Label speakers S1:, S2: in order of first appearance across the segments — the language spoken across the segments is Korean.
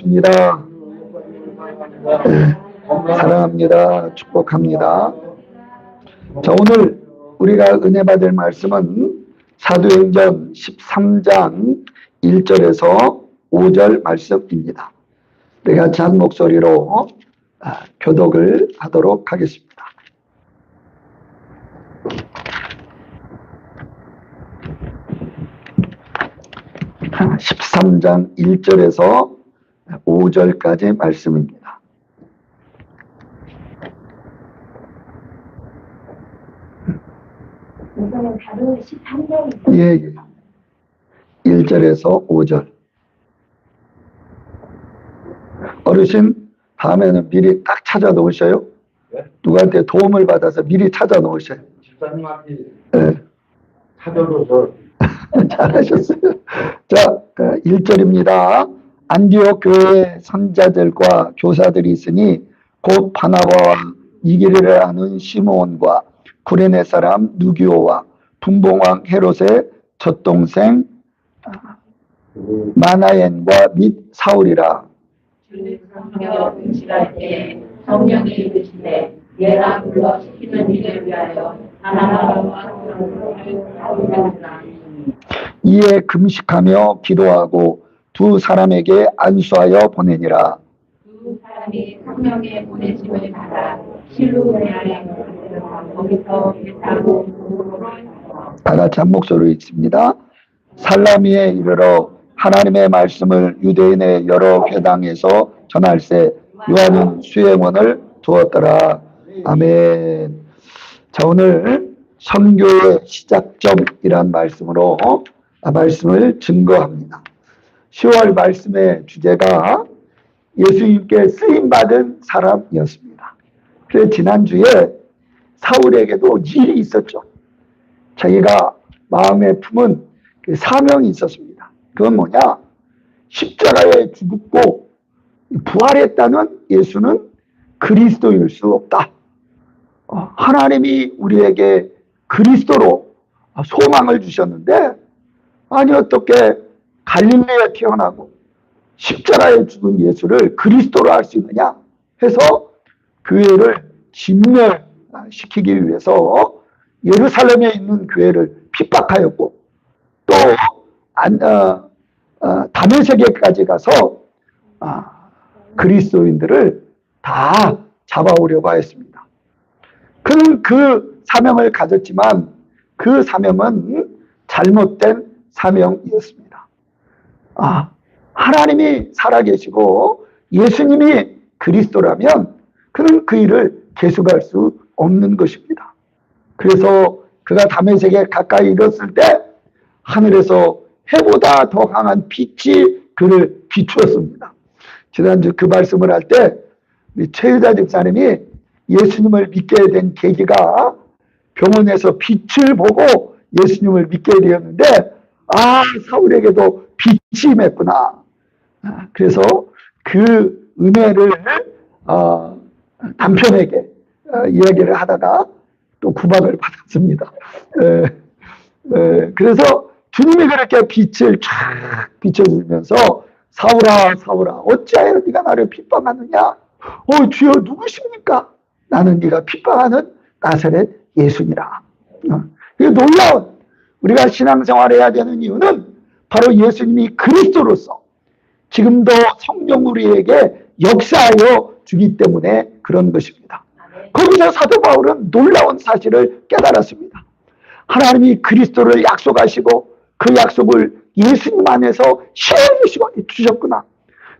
S1: 반갑습니다. 사랑합니다. 축복합니다. 자, 오늘 우리가 은혜 받을 말씀은 사도행전 13장 1절에서 5절 말씀입니다. 우리 같이 한 목소리로 교독을 하도록 하겠습니다. 13장 1절에서 5절까지 말씀입니다.
S2: 이거는 바로 13장입니다.
S1: 예. 1절에서 5절. 어르신, 다음에는 미리 딱 찾아 놓으셔요.
S3: 네?
S1: 누구한테 도움을 받아서 미리 찾아 놓으셔요.
S3: 집사님한테
S1: 네.
S3: 찾아줘서
S1: 잘하셨어요. 자, 1절입니다. 안디옥 교회에 선자들과 교사들이 있으니 곧 바나바와 이기리를 아는 시므온과 구레네 사람 누기오와 분봉왕 헤롯의 젖동생 마나엔과 및 사울이라.
S4: 주는 성경 응시할 때 성령이 이르시되 얘가 불러 시키는 일을 위하여 바나바와 사울을
S1: 이에 금식하며 기도하고 두 사람에게 안수하여 보내니라.
S4: 두 사람이 성령의 보내심을 받아 실로네아에 거기서 배 타고
S1: 다 같이 한 목소리로 읽습니다. 살라미에 이르러 하나님의 말씀을 유대인의 여러 회당에서 전할세 요한은 수행원을 두었더라. 아멘. 자, 오늘 선교의 시작점이란 말씀으로 말씀을 증거합니다. 10월 말씀의 주제가 예수님께 쓰임받은 사람이었습니다. 그래서 지난주에 사울에게도 일이 있었죠. 자기가 마음에 품은 그 사명이 있었습니다. 그건 뭐냐? 십자가에 죽고 부활했다는 예수는 그리스도일 수 없다. 하나님이 우리에게 그리스도로 소망을 주셨는데, 아니 어떻게 갈릴리에 태어나고 십자가에 죽은 예수를 그리스도로 할 수 있느냐 해서 교회를 진멸시키기 위해서 예루살렘에 있는 교회를 핍박하였고, 또 다메섹에까지 가서 그리스도인들을 다 잡아오려고 하였습니다. 그는 그 사명을 가졌지만 그 사명은 잘못된 사명이었습니다. 하나님이 살아계시고 예수님이 그리스도라면 그는 그 일을 계속할 수 없는 것입니다. 그래서 그가 다메섹에 가까이 이르렀을 때 하늘에서 해보다 더 강한 빛이 그를 비추었습니다. 지난주 그 말씀을 할 때 최유자 집사님이 예수님을 믿게 된 계기가 병원에서 빛을 보고 예수님을 믿게 되었는데, 사울에게도 빛이 임했구나. 그래서 그 은혜를 남편에게 이야기를 하다가 또 구박을 받았습니다. 그래서 주님이 그렇게 빛을 쫙 비춰주면서 사울아 사울아 어찌하여 네가 나를 핍박하느냐? 주여 누구십니까? 나는 네가 핍박하는 나사렛 예수니라. 이게 놀라운, 우리가 신앙생활을 해야 되는 이유는 바로 예수님이 그리스도로서 지금도 성령 우리에게 역사하여 주기 때문에 그런 것입니다. 거기서 사도 바울은 놀라운 사실을 깨달았습니다. 하나님이 그리스도를 약속하시고 그 약속을 예수님 안에서 시행해 주셨구나.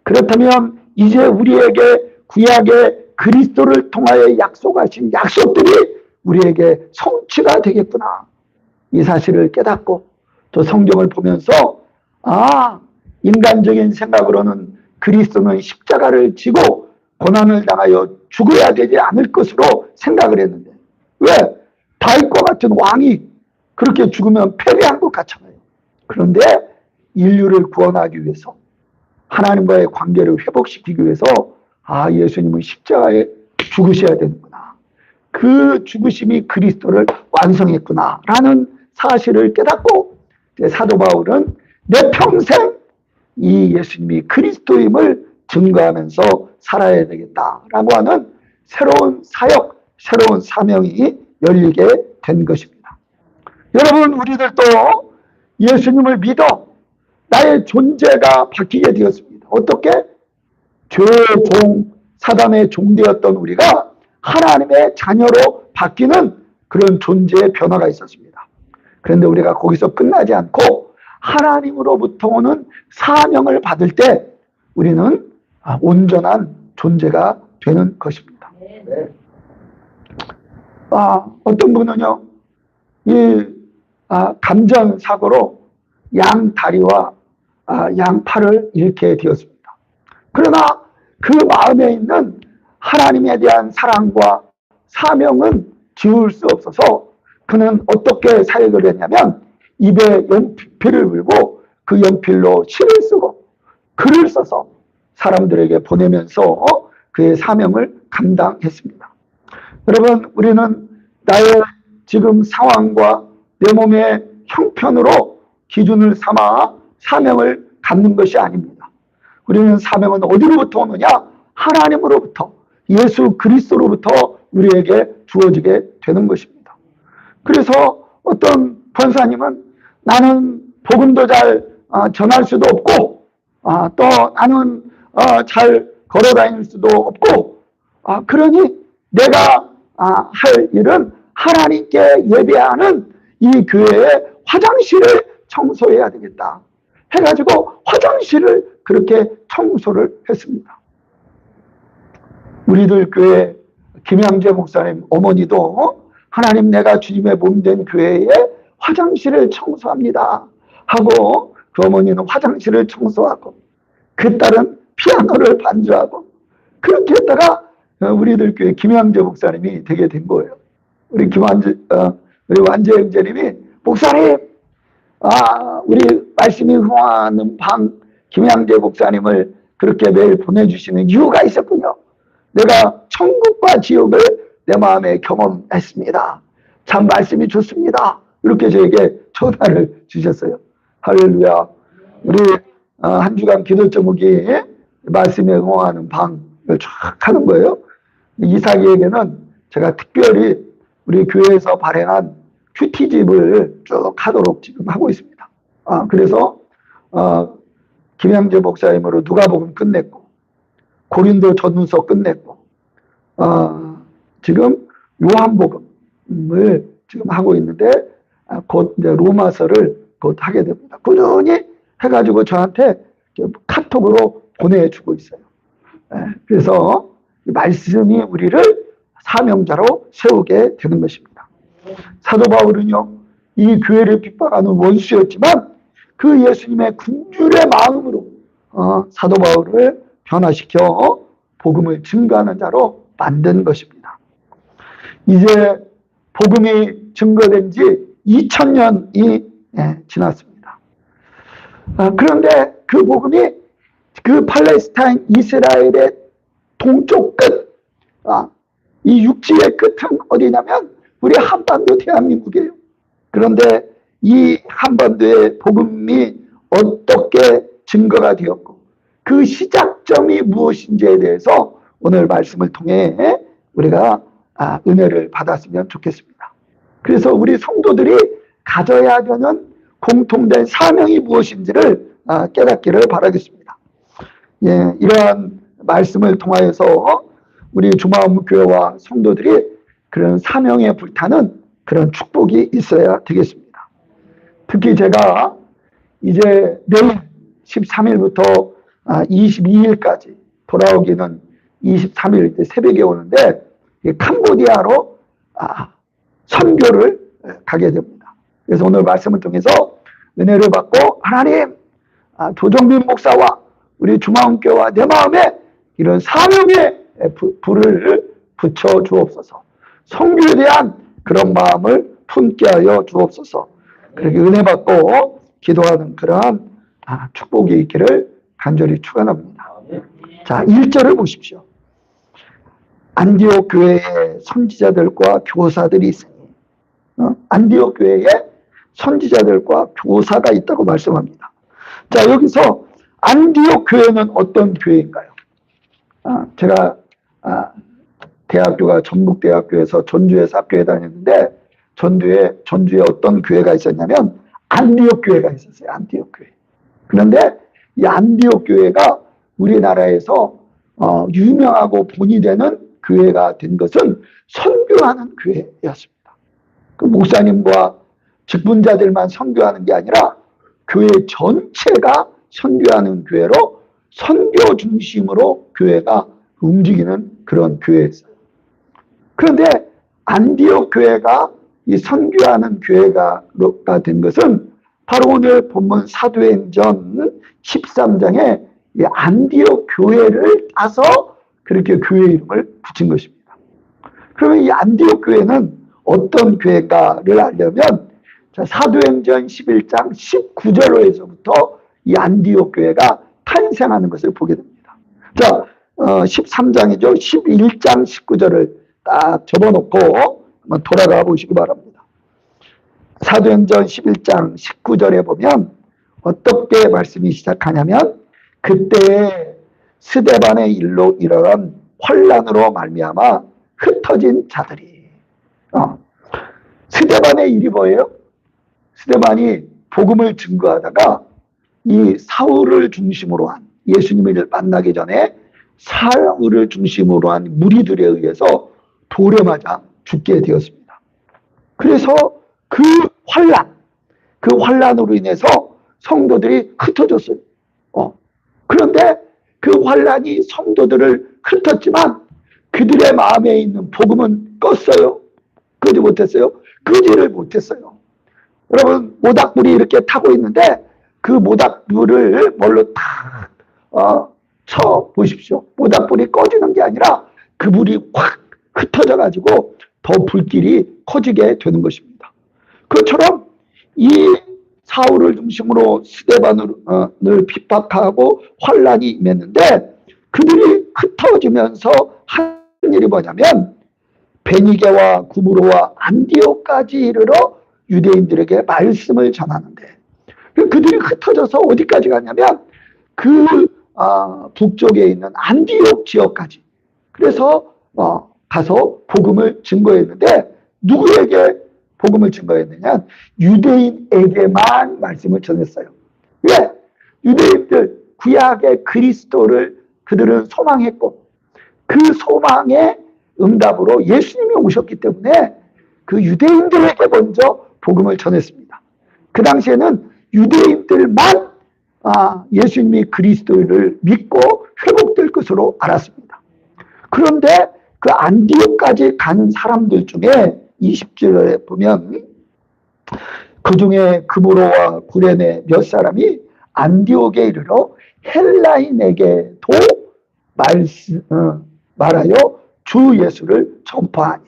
S1: 그렇다면 이제 우리에게 구약의 그리스도를 통하여 약속하신 약속들이 우리에게 성취가 되겠구나. 이 사실을 깨닫고 또 성경을 보면서 인간적인 생각으로는 그리스도는 십자가를 지고 고난을 당하여 죽어야 되지 않을 것으로 생각을 했는데, 왜? 다윗과 같은 왕이 그렇게 죽으면 패배한 것 같잖아요. 그런데 인류를 구원하기 위해서, 하나님과의 관계를 회복시키기 위해서 예수님은 십자가에 죽으셔야 되는구나. 그 죽으심이 그리스도를 완성했구나 라는 사실을 깨닫고 사도 바울은 내 평생 이 예수님이 그리스도임을 증거하면서 살아야 되겠다라고 하는 새로운 사역, 새로운 사명이 열리게 된 것입니다. 여러분, 우리들도 예수님을 믿어 나의 존재가 바뀌게 되었습니다. 어떻게? 죄의 종, 사단의 종되었던 우리가 하나님의 자녀로 바뀌는 그런 존재의 변화가 있었습니다. 그런데 우리가 거기서 끝나지 않고 하나님으로부터 오는 사명을 받을 때 우리는 온전한 존재가 되는 것입니다. 어떤 분은요, 감전사고로 양 다리와 양 팔을 잃게 되었습니다. 그러나 그 마음에 있는 하나님에 대한 사랑과 사명은 지울 수 없어서 그는 어떻게 사역을 했냐면 입에 연필을 물고 그 연필로 시를 쓰고 글을 써서 사람들에게 보내면서 그의 사명을 감당했습니다. 여러분, 우리는 나의 지금 상황과 내 몸의 형편으로 기준을 삼아 사명을 갖는 것이 아닙니다. 우리는 사명은 어디로부터 오느냐? 하나님으로부터, 예수 그리스도로부터 우리에게 주어지게 되는 것입니다. 그래서 어떤 권사님은 나는 복음도 잘 전할 수도 없고 또 나는 잘 걸어다닐 수도 없고 그러니 내가 할 일은 하나님께 예배하는 이 교회의 화장실을 청소해야 되겠다 해가지고 화장실을 그렇게 청소를 했습니다. 우리들 교회 김양재 목사님 어머니도 하나님, 내가 주님의 몸된 교회에 화장실을 청소합니다 하고 그 어머니는 화장실을 청소하고 그 딸은 피아노를 반주하고 그렇게 했다가 우리들 교회 김양재 목사님이 되게 된 거예요. 우리 완재 형제님이 목사님, 우리 말씀이 흥하는 방 김양재 목사님을 그렇게 매일 보내주시는 이유가 있었군요. 내가 천국과 지옥을 내 마음에 경험했습니다. 참 말씀이 좋습니다. 이렇게 저에게 전화를 주셨어요. 할렐루야. 우리 한 주간 기도 제목이 말씀에 응원하는 방을 쫙 하는 거예요. 이삭이에게는 제가 특별히 우리 교회에서 발행한 큐티집을 쭉 하도록 지금 하고 있습니다. 그래서 김양재 목사님으로 누가복음 끝냈고 고린도 전후서 끝냈고 지금 요한복음을 지금 하고 있는데 곧 이제 로마서를 곧 하게 됩니다. 꾸준히 해가지고 저한테 카톡으로 보내주고 있어요. 그래서 말씀이 우리를 사명자로 세우게 되는 것입니다. 사도 바울은요, 이 교회를 핍박하는 원수였지만 그 예수님의 굶주의 마음으로 사도 바울을 변화시켜 복음을 증거하는 자로 만든 것입니다. 이제 복음이 증거된 지 2000년이 지났습니다. 그런데 그 복음이 그 팔레스타인 이스라엘의 동쪽 끝, 이 육지의 끝은 어디냐면 우리 한반도 대한민국이에요. 그런데 이 한반도의 복음이 어떻게 증거가 되었고 그 시작점이 무엇인지에 대해서 오늘 말씀을 통해 우리가 은혜를 받았으면 좋겠습니다. 그래서 우리 성도들이 가져야 되는 공통된 사명이 무엇인지를 깨닫기를 바라겠습니다. 이러한 말씀을 통하여서 우리 주마음교회와 성도들이 그런 사명에 불타는 그런 축복이 있어야 되겠습니다. 특히 제가 이제 내일 13일부터 22일까지 돌아오기는 23일 새벽에 오는데 캄보디아로 선교를 가게 됩니다. 그래서 오늘 말씀을 통해서 은혜를 받고 하나님, 조정빈 목사와 우리 주마음교회와 내 마음에 이런 사명의 불을 붙여 주옵소서. 선교에 대한 그런 마음을 품게 하여 주옵소서. 그렇게 은혜 받고 기도하는 그러한 축복이 있기를 간절히 축원합니다. 자, 1절을 보십시오. 안디옥 교회에 선지자들과 교사들이 있으니, 안디옥 교회에 선지자들과 교사가 있다고 말씀합니다. 자, 여기서 안디옥 교회는 어떤 교회인가요? 제가 대학교가 전북대학교에서 전주에서 학교에 다녔는데 전주에 어떤 교회가 있었냐면 안디옥 교회가 있었어요. 안디옥 교회. 그런데 이 안디옥 교회가 우리나라에서 유명하고 본이 되는 교회가 된 것은 선교하는 교회였습니다. 그 목사님과 직분자들만 선교하는 게 아니라 교회 전체가 선교하는 교회로 선교 중심으로 교회가 움직이는 그런 교회였어요. 그런데 안디옥 교회가 이 선교하는 교회가 된 것은 바로 오늘 본문 사도행전 13장에 이 안디옥 교회를 따서 그렇게 교회 이름을 붙인 것입니다. 그러면 이 안디옥 교회는 어떤 교회가를 알려면 사도행전 11장 19절로에서부터 이 안디옥 교회가 탄생하는 것을 보게 됩니다. 자, 13장이죠. 11장 19절을 딱 접어놓고 한번 돌아가 보시기 바랍니다. 사도행전 11장 19절에 보면 어떻게 말씀이 시작하냐면 그때 스데반의 일로 일어난 환란으로 말미암아 흩어진 자들이 스데반의 일이 뭐예요? 스데반이 복음을 증거하다가 이 사울을 중심으로 한 예수님을 만나기 전에 사울을 중심으로 한 무리들에 의해서 돌에 맞아 죽게 되었습니다. 그래서 그 환란으로 인해서 성도들이 흩어졌어요. 그런데 그 환란이 성도들을 흩었지만 그들의 마음에 있는 복음은 껐어요. 끄지 못했어요. 끄지를 못했어요. 여러분 모닥불이 이렇게 타고 있는데 그 모닥불을 뭘로 탁 쳐 보십시오. 모닥불이 꺼지는 게 아니라 그 불이 확 흩어져 가지고 더 불길이 커지게 되는 것입니다. 그것처럼 이 사울을 중심으로 스데반을 핍박하고 환란이 임했는데 그들이 흩어지면서 한 일이 뭐냐면 베니게와 구브로와 안디옥까지 이르러 유대인들에게 말씀을 전하는데 그들이 흩어져서 어디까지 가냐면 그 북쪽에 있는 안디옥 지역까지 그래서 가서 복음을 증거했는데 누구에게 복음을 증거했느냐? 유대인에게만 말씀을 전했어요. 왜? 유대인들 구약의 그리스도를 그들은 소망했고 그 소망의 응답으로 예수님이 오셨기 때문에 그 유대인들에게 먼저 복음을 전했습니다. 그 당시에는 유대인들만 예수님이 그리스도를 믿고 회복될 것으로 알았습니다. 그런데 그 안디옥까지 가는 사람들 중에 20절에 보면 그 중에 그브로와 구레네 몇 사람이 안디옥에 이르러 헬라인에게도 말하여 주 예수를 전파하니.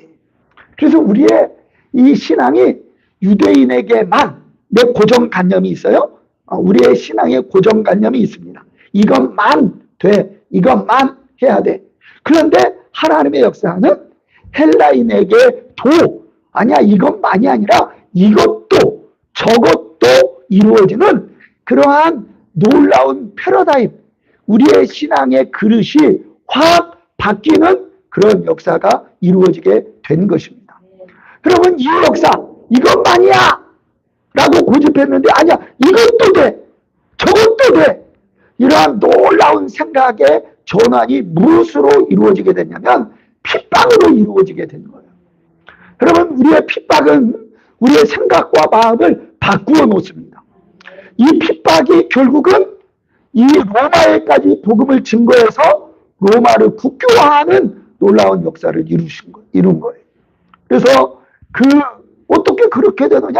S1: 그래서 우리의 이 신앙이 유대인에게만 내 고정관념이 있어요. 우리의 신앙에 고정관념이 있습니다. 이것만 돼. 이것만 해야 돼. 그런데 하나님의 역사는 헬라인에게도 아니야 이것만이 아니라 이것도 저것도 이루어지는 그러한 놀라운 패러다임 우리의 신앙의 그릇이 확 바뀌는 그런 역사가 이루어지게 된 것입니다. 여러분 이 역사 이것만이야 라고 고집했는데 아니야 이것도 돼 저것도 돼 이러한 놀라운 생각의 전환이 무엇으로 이루어지게 됐냐면 핍박으로 이루어지게 된 거예요. 여러분 우리의 핍박은 우리의 생각과 마음을 바꾸어 놓습니다. 이 핍박이 결국은 이 로마에까지 복음을 증거해서 로마를 국교화하는 놀라운 역사를 이룬 거예요. 그래서 어떻게 그렇게 되느냐?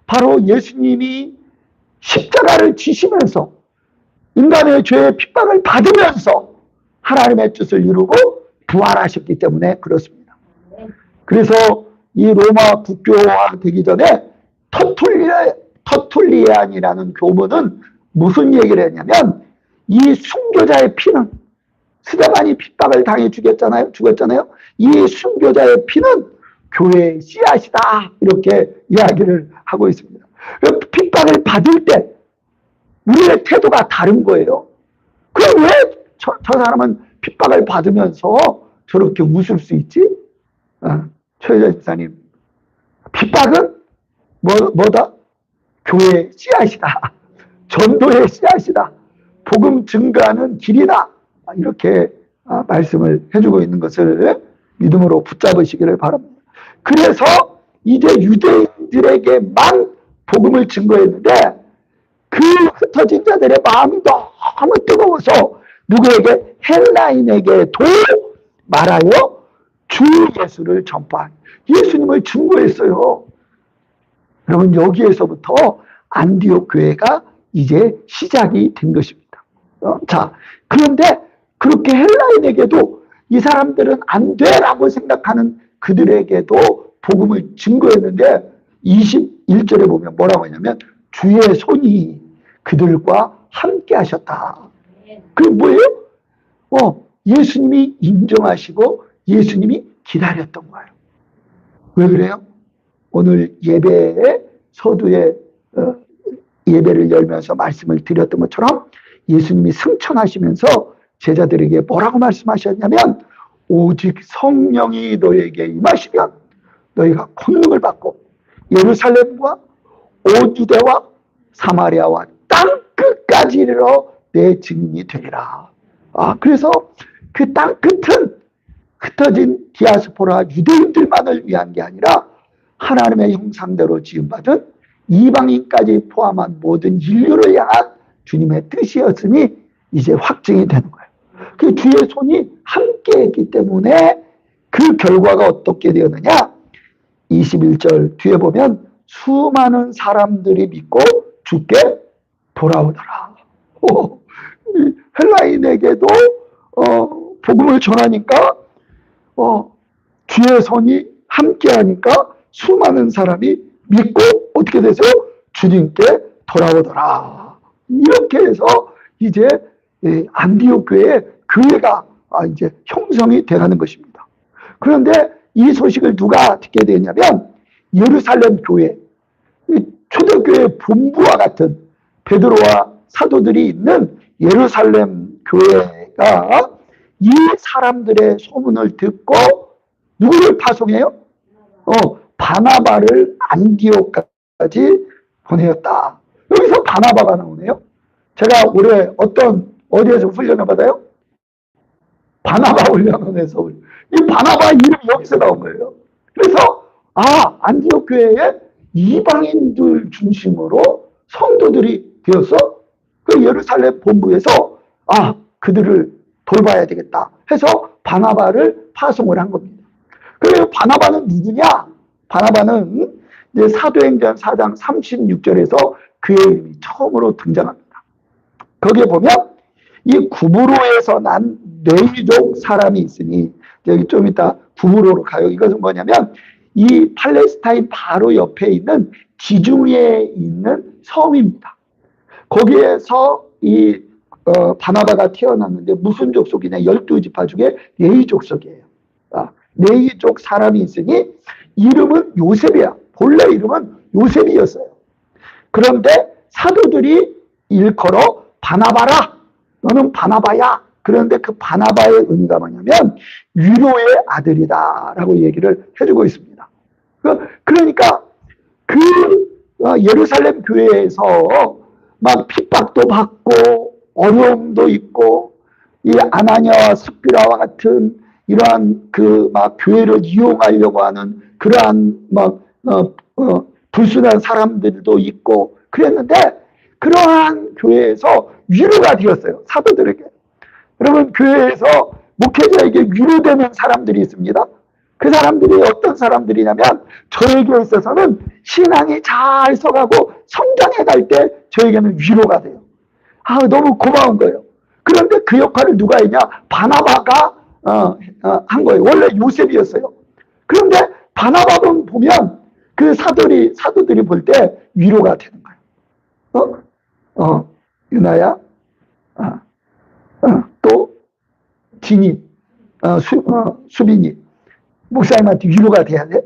S1: 바로 예수님이 십자가를 지시면서 인간의 죄의 핍박을 받으면서 하나님의 뜻을 이루고 부활하셨기 때문에 그렇습니다. 그래서 이 로마 국교화 되기 전에 터툴리안이라는 교문은 무슨 얘기를 했냐면 이 순교자의 피는 스데반이 핍박을 당해 죽었잖아요. 이 순교자의 피는 교회의 씨앗이다. 이렇게 이야기를 하고 있습니다. 핍박을 받을 때 우리의 태도가 다른 거예요. 그럼 왜 저 사람은 핍박을 받으면서 저렇게 웃을 수 있지? 최혜자 집사님, 핍박은 뭐다? 교회의 씨앗이다. 전도의 씨앗이다. 복음 증가하는 길이다. 이렇게 말씀을 해주고 있는 것을 믿음으로 붙잡으시기를 바랍니다. 그래서 이제 유대인들에게만 복음을 증거했는데 그 흩어진 자들의 마음이 너무 뜨거워서 누구에게? 헬라인에게도 말하여 주 예수를 전파한, 예수님을 증거했어요. 여러분, 여기에서부터 안디옥 교회가 이제 시작이 된 것입니다. 자, 그런데 그렇게 헬라인에게도 이 사람들은 안 돼라고 생각하는 그들에게도 복음을 증거했는데 21절에 보면 뭐라고 하냐면 주의 손이 그들과 함께 하셨다. 그게 뭐예요? 예수님이 인정하시고 예수님이 기다렸던 거예요. 왜 그래요? 오늘 예배에 서두에 예배를 열면서 말씀을 드렸던 것처럼 예수님이 승천하시면서 제자들에게 뭐라고 말씀하셨냐면 오직 성령이 너에게 임하시면 너희가 권능을 받고 예루살렘과 온 유대와 사마리아와 땅 끝까지 이르러 내 증인이 되리라. 그래서 그 땅 끝은 흩어진 디아스포라 유대인들만을 위한 게 아니라 하나님의 형상대로 지음받은 이방인까지 포함한 모든 인류를 향한 주님의 뜻이었으니 이제 확증이 되는 거예요. 그 주의 손이 함께 했기 때문에 그 결과가 어떻게 되었느냐? 21절 뒤에 보면 수많은 사람들이 믿고 주께 돌아오더라. 헬라인에게도 복음을 전하니까 주의 손이 함께 하니까 수많은 사람이 믿고 어떻게 되세요? 주님께 돌아오더라. 이렇게 해서 이제 안디옥 교회가 이제 형성이 되는 것입니다. 그런데 이 소식을 누가 듣게 되냐면 예루살렘 교회, 초대교회 본부와 같은 베드로와 사도들이 있는 예루살렘 교회가 이 사람들의 소문을 듣고 누구를 파송해요? 바나바를 안디옥까지 보내었다. 여기서 바나바가 나오네요. 제가 올해 어디에서 훈련을 받아요? 바나바 훈련원에서. 이 바나바 이름이 여기서 나온 거예요. 그래서 안디옥 교회에 이방인들 중심으로 성도들이 되어서 그 예루살렘 본부에서 그들을 돌봐야 되겠다 해서 바나바를 파송을 한 겁니다. 그리고 바나바는 누구냐? 바나바는 이제 사도행전 4장 36절에서 그의 이름이 처음으로 등장합니다. 거기에 보면 이 구브로에서 난 네이족 사람이 있으니, 여기 좀 이따 구브로로 가요. 이것은 뭐냐면 이 팔레스타인 바로 옆에 있는 지중해에 있는 섬입니다. 거기에서 이 바나바가 태어났는데 무슨 족속이냐? 12지파 중에 네이 족속이에요. 네이족 사람이 있으니 이름은 요셉이야. 본래 이름은 요셉이었어요. 그런데 사도들이 일컬어 바나바라, 너는 바나바야. 그런데 그 바나바의 의미가 뭐냐면 위로의 아들이다 라고 얘기를 해주고 있습니다. 그러니까 그 예루살렘 교회에서 막 핍박도 받고 어려움도 있고 이 아나니아와 sapphira와 같은 이러한 그 막 교회를 이용하려고 하는 그러한 막 불순한 사람들도 있고 그랬는데 그러한 교회에서 위로가 되었어요. 사도들에게. 여러분, 교회에서 목회자에게 위로되는 사람들이 있습니다. 그 사람들이 어떤 사람들이냐면 저에게 있어서는 신앙이 잘 서가고 성장해 갈 때 저에게는 위로가 돼요. 너무 고마운 거예요. 그런데 그 역할을 누가 했냐? 바나바가 한 거예요. 원래 요셉이었어요. 그런데 바나바는 보면 그 사도들이 볼 때 위로가 되는 거예요. 유나야, 또 진이, 수빈이 목사님한테 위로가 돼야 돼.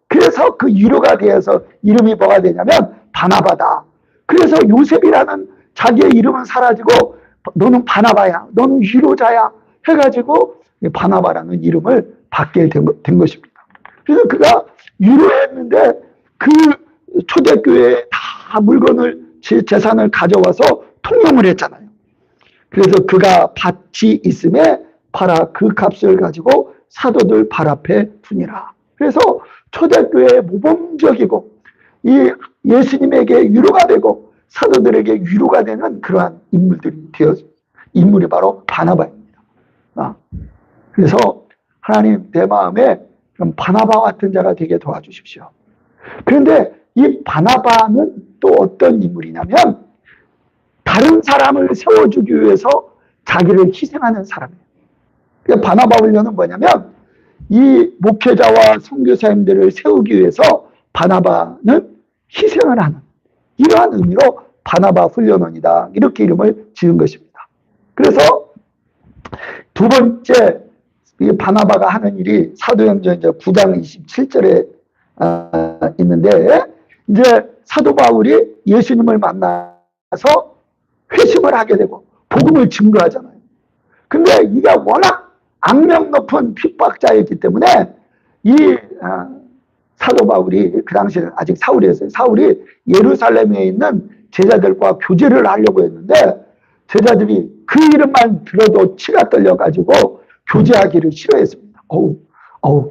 S1: 그래서 그 위로가 되어서 이름이 뭐가 되냐면 바나바다. 그래서 요셉이라는 자기의 이름은 사라지고 너는 바나바야, 너는 위로자야, 해가지고 바나바라는 이름을 받게 된 것입니다. 그래서 그가 유로했는데 그 초대교회에 다 물건을, 재산을 가져와서 통용을 했잖아요. 그래서 그가 밭이 있음에 팔아 그 값을 가지고 사도들 발 앞에 두니라. 그래서 초대교회의 모범적이고 이 예수님에게 위로가 되고 사도들에게 위로가 되는 그러한 인물이 바로 바나바입니다. 그래서 하나님 내 마음에 그럼 바나바 같은 자가 되게 도와주십시오. 그런데 이 바나바는 또 어떤 인물이냐면 다른 사람을 세워주기 위해서 자기를 희생하는 사람이에요. 그러니까 바나바 훈련은 뭐냐면 이 목회자와 선교사님들을 세우기 위해서 바나바는 희생을 하는 이러한 의미로 바나바 훈련원이다. 이렇게 이름을 지은 것입니다. 그래서 두 번째 이 바나바가 하는 일이 사도행전 9장 27절에 있는데 이제 사도 바울이 예수님을 만나서 회심을 하게 되고 복음을 증거하잖아요. 근데 이게 워낙 악명 높은 핍박자였기 때문에 이 사도 바울이 그 당시에는 아직 사울이었어요. 사울이 예루살렘에 있는 제자들과 교제를 하려고 했는데 제자들이 그 이름만 들어도 치가 떨려가지고 교제하기를 싫어했습니다.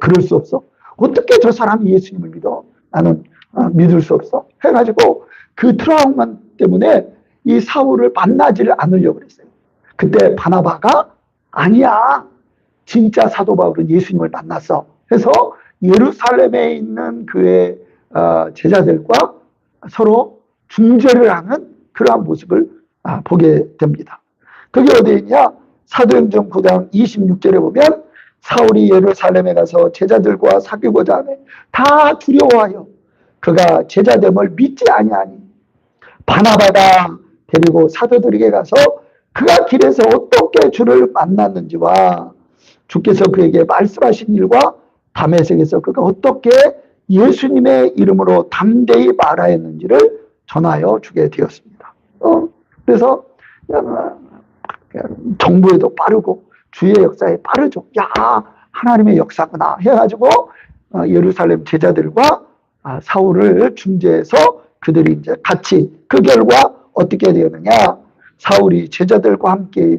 S1: 그럴 수 없어. 어떻게 저 사람이 예수님을 믿어? 나는 믿을 수 없어. 해가지고 그 트라우마 때문에 이 사울을 만나지를 않으려고 그랬어요. 그때 바나바가 아니야. 진짜 사도 바울은 예수님을 만났어. 해서 예루살렘에 있는 그의 제자들과 서로 중재를 하는 그러한 모습을 보게 됩니다. 그게 어디에 있냐? 사도행전 9장 26절에 보면 사울이 예루살렘에 가서 제자들과 사귀고자 하네 다 두려워하여 그가 제자됨을 믿지 아니하니 바나바가 데리고 사도들에게 가서 그가 길에서 어떻게 주를 만났는지와 주께서 그에게 말씀하신 일과 다메섹에서 그가 어떻게 예수님의 이름으로 담대히 말하였는지를 전하여 주게 되었습니다. 그래서 정보에도 빠르고 주의 역사에 빠르죠. 야, 하나님의 역사구나 해가지고 예루살렘 제자들과 사울을 중재해서 그들이 이제 같이 그 결과 어떻게 되었느냐? 사울이 제자들과 함께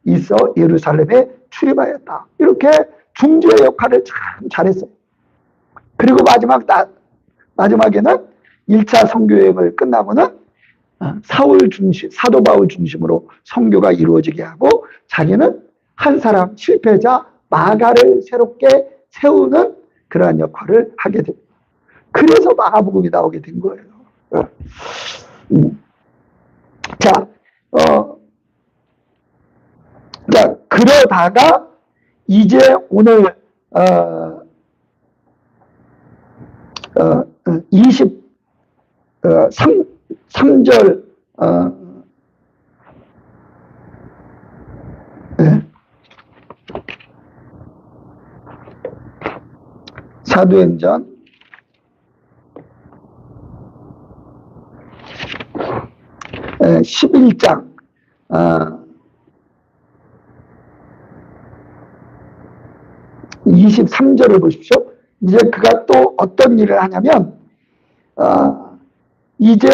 S1: 있어 예루살렘에 출입하였다. 이렇게 중재 역할을 참 잘했어요. 그리고 마지막에는 1차 선교여행을 끝나고는 사도 바울 중심으로 선교가 이루어지게 하고 자기는 한 사람 실패자 마가를 새롭게 세우는 그러한 역할을 하게 됩니다. 그래서 마가복음이 나오게 된 거예요. 자, 그러다가 이제 오늘 23절 사도행전 11장 23절을 보십시오. 이제 그가 또 어떤 일을 하냐면 이제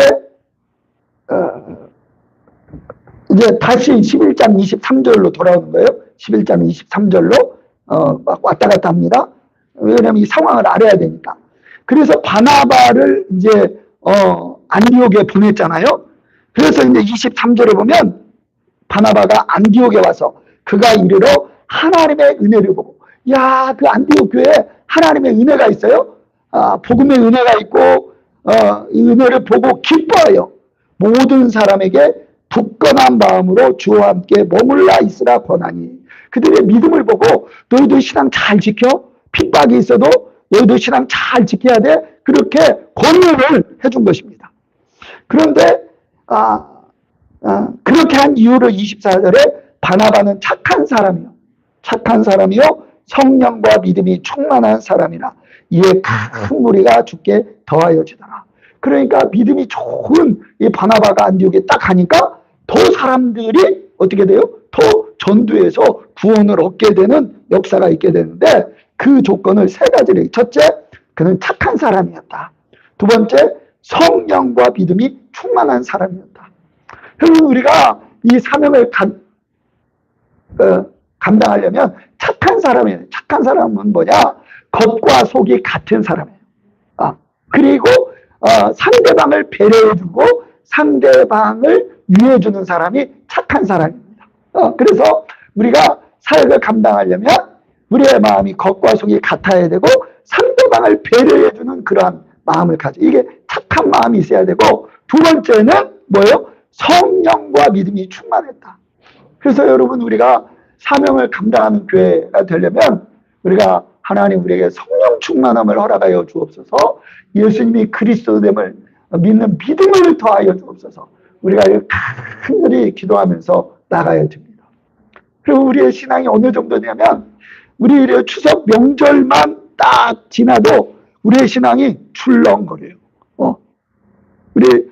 S1: 다시 11장 23절로 돌아오는 거예요. 11장 23절로 막 왔다 갔다 합니다. 왜냐하면 이 상황을 알아야 되니까. 그래서 바나바를 이제 안디옥에 보냈잖아요. 그래서 이제 23절에 보면 바나바가 안디옥에 와서 그가 이르러 하나님의 은혜를 보고, 야, 그 안디옥 교회에 하나님의 은혜가 있어요. 복음의 은혜가 있고 이 은혜를 보고 기뻐하여 모든 사람에게 굳건한 마음으로 주와 함께 머물러 있으라 권하니. 그들의 믿음을 보고 너희도 신앙 잘 지켜. 핍박이 있어도 너희도 신앙 잘 지켜야 돼. 그렇게 권유를 해준 것입니다. 그런데 그렇게 한 이유를 24절에 바나바는 착한 사람이요 성령과 믿음이 충만한 사람이라 이에 큰 무리가 주께 더하여지더라. 그러니까 믿음이 좋은 이 바나바가 안디옥에 딱 가니까 더 사람들이 어떻게 돼요? 더 전도해서 구원을 얻게 되는 역사가 있게 되는데 그 조건을 세 가지를. 첫째, 그는 착한 사람이었다. 두 번째, 성령과 믿음이 충만한 사람이었다. 그래서 우리가 이 사명을 감당하려면 착한 사람이에요. 착한 사람은 뭐냐? 겉과 속이 같은 사람이에요. 그리고 상대방을 배려해주고 상대방을 위해주는 사람이 착한 사람입니다. 그래서 우리가 사역을 감당하려면 우리의 마음이 겉과 속이 같아야 되고 상대방을 배려해주는 그러한 마음을 가져. 이게 착한 마음이 있어야 되고, 두 번째는 뭐예요? 성령과 믿음이 충만했다. 그래서 여러분, 우리가 사명을 감당하는 교회가 되려면 우리가 하나님 우리에게 성령 충만함을 허락하여 주옵소서. 예수님이 그리스도됨을 믿는 믿음을 더하여 주옵소서. 우리가 간절히 기도하면서 나가야 됩니다. 그리고 우리의 신앙이 어느 정도 되냐면 우리 추석 명절만 딱 지나도 우리의 신앙이 출렁거려요. 우리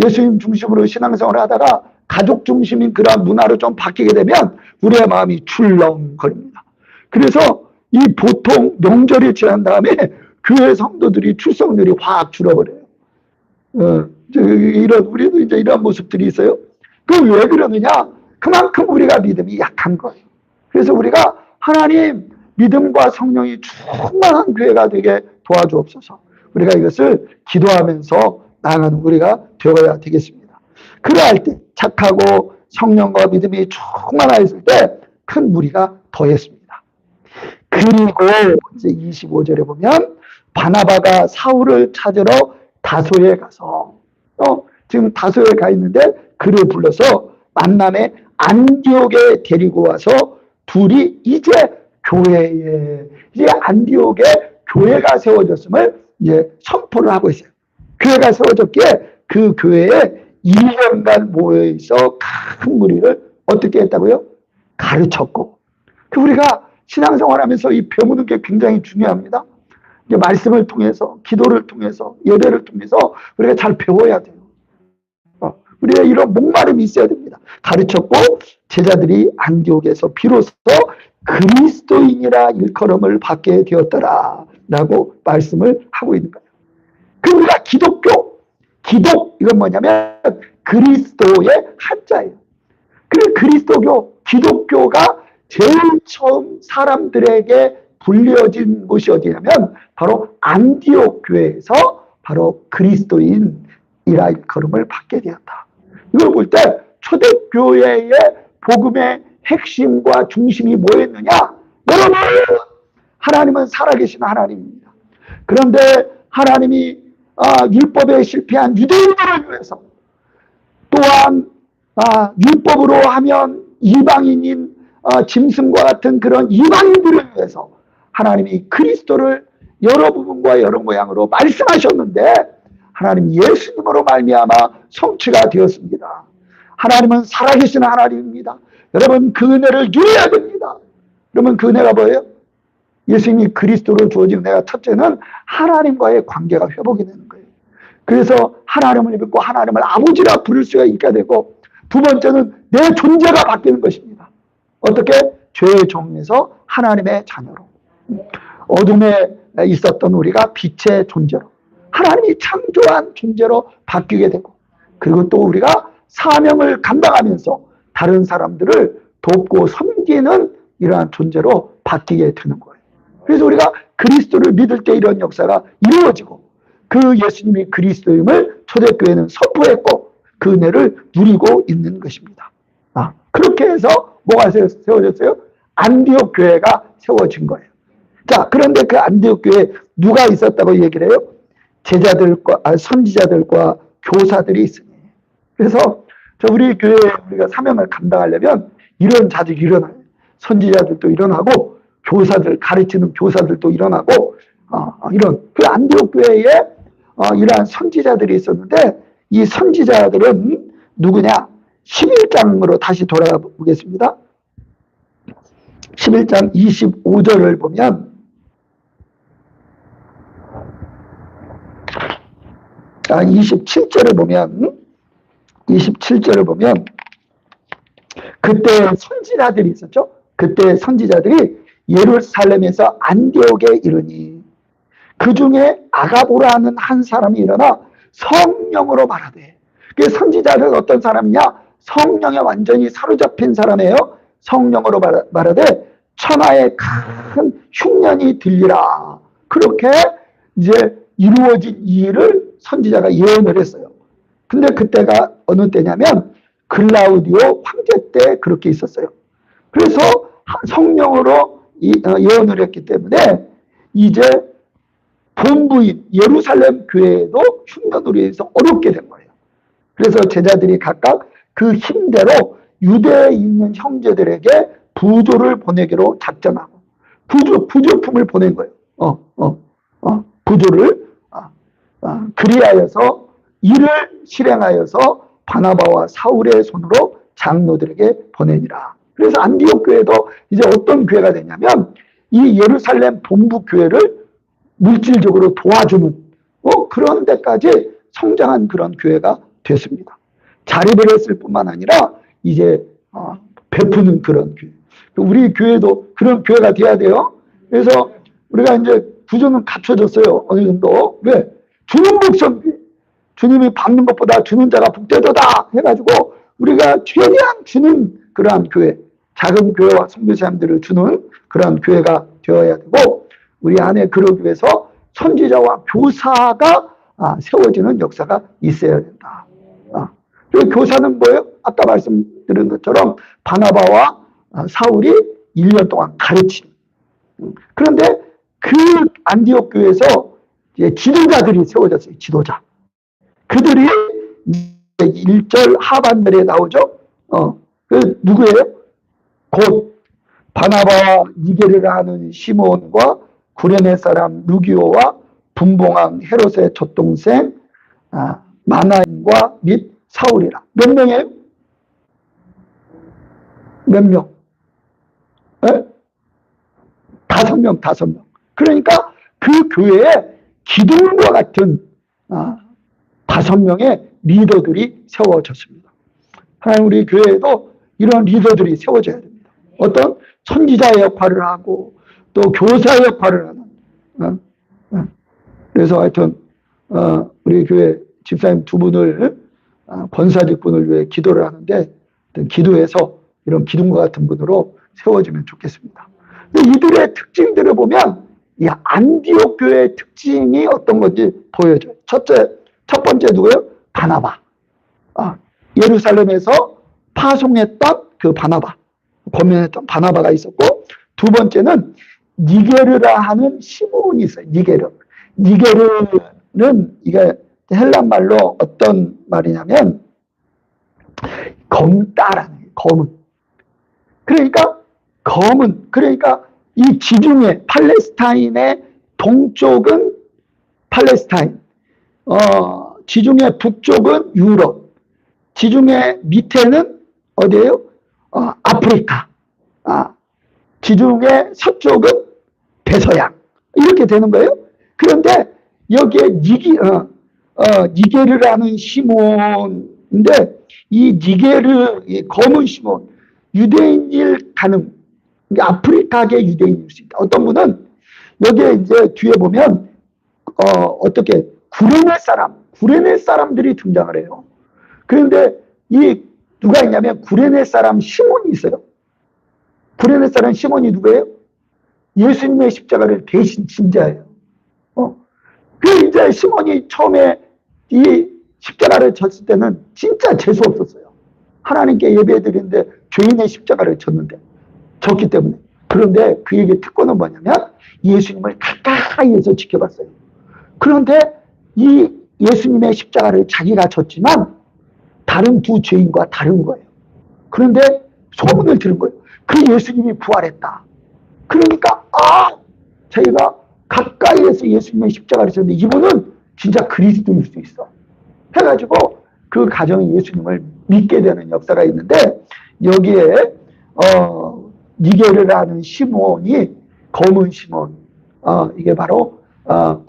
S1: 예수님 중심으로 신앙생활을 하다가 가족 중심인 그러한 문화로 좀 바뀌게 되면 우리의 마음이 출렁거립니다. 그래서 이 보통 명절이 지난 다음에 교회 성도들이 출석률이 확 줄어버려요. 우리도 이제 이런 모습들이 있어요. 그 왜 그러느냐? 그만큼 우리가 믿음이 약한 거예요. 그래서 우리가 하나님 믿음과 성령이 충만한 교회가 되게 도와주옵소서. 우리가 이것을 기도하면서 나아가는 우리가 되어야 되겠습니다. 그러할 때 착하고 성령과 믿음이 충만하였을 때 큰 무리가 더했습니다. 그리고 이제 25절에 보면 바나바가 사울을 찾으러 다소에 가서 지금 다소에 가 있는데 그를 불러서 만남에 안디옥에 데리고 와서 둘이 이제 안디옥에 교회가 세워졌음을 이제 선포를 하고 있어요. 교회가 세워졌기에 그 교회에 1년간 모여 있어 큰 무리를 어떻게 했다고요? 가르쳤고. 우리가 신앙생활하면서 이 배우는 게 굉장히 중요합니다. 이제 말씀을 통해서, 기도를 통해서, 예배를 통해서 우리가 잘 배워야 돼요. 우리의 이런 목마름이 있어야 됩니다. 가르쳤고 제자들이 안디옥에서 비로소 그리스도인이라 일컬음을 받게 되었더라 라고 말씀을 하고 있는 거예요. 그 우리가 기독 이건 뭐냐면 그리스도의 한자예요. 그래서 그리스도교, 기독교가 제일 처음 사람들에게 불려진 곳이 어디냐면 바로 안디옥 교회에서 바로 그리스도인이라 일컬음을 받게 되었다. 이걸 볼 때 초대교회의 복음의 핵심과 중심이 뭐였느냐? 여러분, 하나님은 살아계신 하나님입니다. 그런데 하나님이 율법에 실패한 유대인들을 위해서, 또한 율법으로 하면 이방인인 짐승과 같은 그런 이방인들을 위해서 하나님이 그리스도를 여러 부분과 여러 모양으로 말씀하셨는데 하나님 예수님으로 말미암아 성취가 되었습니다. 하나님은 살아계신 하나님입니다. 여러분, 그 은혜를 누려야 됩니다. 그러면 그 은혜가 뭐예요? 예수님이 그리스도로 주어진 은혜가, 첫째는 하나님과의 관계가 회복이 되는 거예요. 그래서 하나님을 믿고 하나님을 아버지라 부를 수가 있게 되고, 두 번째는 내 존재가 바뀌는 것입니다. 어떻게? 죄의 종에서 하나님의 자녀로, 어둠에 있었던 우리가 빛의 존재로, 하나님이 창조한 존재로 바뀌게 되고, 그리고 또 우리가 사명을 감당하면서 다른 사람들을 돕고 섬기는 이러한 존재로 바뀌게 되는 거예요. 그래서 우리가 그리스도를 믿을 때 이런 역사가 이루어지고, 그 예수님이 그리스도임을 초대교회는 선포했고 그 은혜를 누리고 있는 것입니다. 그렇게 해서 뭐가 세워졌어요? 안디옥 교회가 세워진 거예요. 자, 그런데 그 안디옥 교회에 누가 있었다고 얘기를 해요? 제자들과 선지자들과 교사들이 있으니. 그래서 우리 교회에 우리가 사명을 감당하려면 이런 자들이 일어나요. 선지자들도 일어나고 교사들, 가르치는 교사들도 일어나고 이런 그 안디옥 교회에 이러한 선지자들이 있었는데, 이 선지자들은 누구냐? 11장으로 다시 돌아가 보겠습니다. 11장 25절을 보면, 27절을 보면 그때 선지자들이 있었죠. 그때 선지자들이 예루살렘에서 안디옥에 이르니 그 중에 아가보라는 한 사람이 일어나 성령으로 말하되, 그 선지자는 어떤 사람이냐? 성령에 완전히 사로잡힌 사람이에요. 성령으로 말하되 천하에 큰 흉년이 들리라. 그렇게 이제 이루어진 이 일을 선지자가 예언을 했어요. 근데 그때가 어느 때냐면 글라우디오 황제 때 그렇게 있었어요. 그래서 성령으로 예언을 했기 때문에 이제 본부인 예루살렘 교회에도 흉년으로 인해서 어렵게 된 거예요. 그래서 제자들이 각각 그 힘대로 유대에 있는 형제들에게 부조를 보내기로 작정하고 부조품을 보낸 거예요. 부조를 그리하여서 이를 실행하여서 바나바와 사울의 손으로 장로들에게 보내니라. 그래서 안디옥 교회도 이제 어떤 교회가 되냐면 이 예루살렘 본부 교회를 물질적으로 도와주는 그런 데까지 성장한 그런 교회가 됐습니다. 자립을 했을 뿐만 아니라 이제 베푸는 그런 교회. 우리 교회도 그런 교회가 돼야 돼요. 그래서 우리가 이제 구조는 갖춰졌어요. 어느 정도. 왜? 주는 복선비. 주님이 받는 것보다 주는 자가 복되도다 해가지고 우리가 최대한 주는 그러한 교회, 작은 교회와 선교사님들을 주는 그러한 교회가 되어야 되고, 우리 안에 그러기 위해서 선지자와 교사가 세워지는 역사가 있어야 된다. 그리고 교사는 뭐예요? 아까 말씀드린 것처럼 바나바와 사울이 1년 동안 가르친. 그런데 그 안디옥 교회에서 이제 지도자들이 세워졌어요. 지도자. 그들이 1절 하반절에 나오죠. 그 누구예요? 곧 바나바와 니게를 하는 시몬과 구레네 사람 루기오와 분봉왕 헤롯의 젖동생 마나인과 및 사울이라. 몇 명이에요? 몇 명? 5명, 5명. 그러니까 그 교회에 기둥과 같은 5명의 리더들이 세워졌습니다. 하나님 우리 교회에도 이런 리더들이 세워져야 됩니다. 어떤 선지자의 역할을 하고 또 교사의 역할을 하는. 그래서 하여튼 우리 교회 집사님 2분을 권사직분을 위해 기도를 하는데 기도해서 이런 기둥과 같은 분으로 세워지면 좋겠습니다. 근데 이들의 특징들을 보면 이 안디옥 교회의 특징이 어떤 건지 보여줘요. 첫 번째 누구예요? 바나바. 예루살렘에서 파송했던 그 바나바, 권면했던 바나바가 있었고, 두 번째는 니게르라 하는 시몬이 있어요. 니게르는 이게 헬란 말로 어떤 말이냐면 검다라는 거예요. 검은. 그러니까 이 지중해 팔레스타인의 동쪽은 팔레스타인, 지중해 북쪽은 유럽, 지중해 밑에는 어디예요? 아프리카, 지중해 서쪽은 대서양, 이렇게 되는 거예요. 그런데 여기에 니게르라는 시몬인데, 이 니게르, 이 검은 시몬, 유대인일 가능, 아프리카계 유대인일 수 있다. 어떤 분은 여기에 이제 뒤에 보면 어떻게 구레네 사람들이 등장을 해요. 그런데 이 누가 있냐면 구레네 사람 시몬이 있어요. 구레네 사람 시몬이 누구예요? 예수님의 십자가를 대신 진 자예요. 그 이제 시몬이 처음에 이 십자가를 졌을 때는 진짜 재수 없었어요. 하나님께 예배드리는데 죄인의 십자가를 졌기 때문에. 그런데 그에게 특권은 뭐냐면 예수님을 가까이에서 지켜봤어요. 그런데 이 예수님의 십자가를 자기가 졌지만 다른 두 죄인과 다른 거예요. 그런데 소문을 들은 거예요. 그 예수님이 부활했다. 그러니까 자기가 가까이에서 예수님의 십자가를 졌는데 이분은 진짜 그리스도일 수 있어. 해가지고 그 가정이 예수님을 믿게 되는 역사가 있는데, 여기에 니게르라는 시몬이 검은 시몬, 이게 바로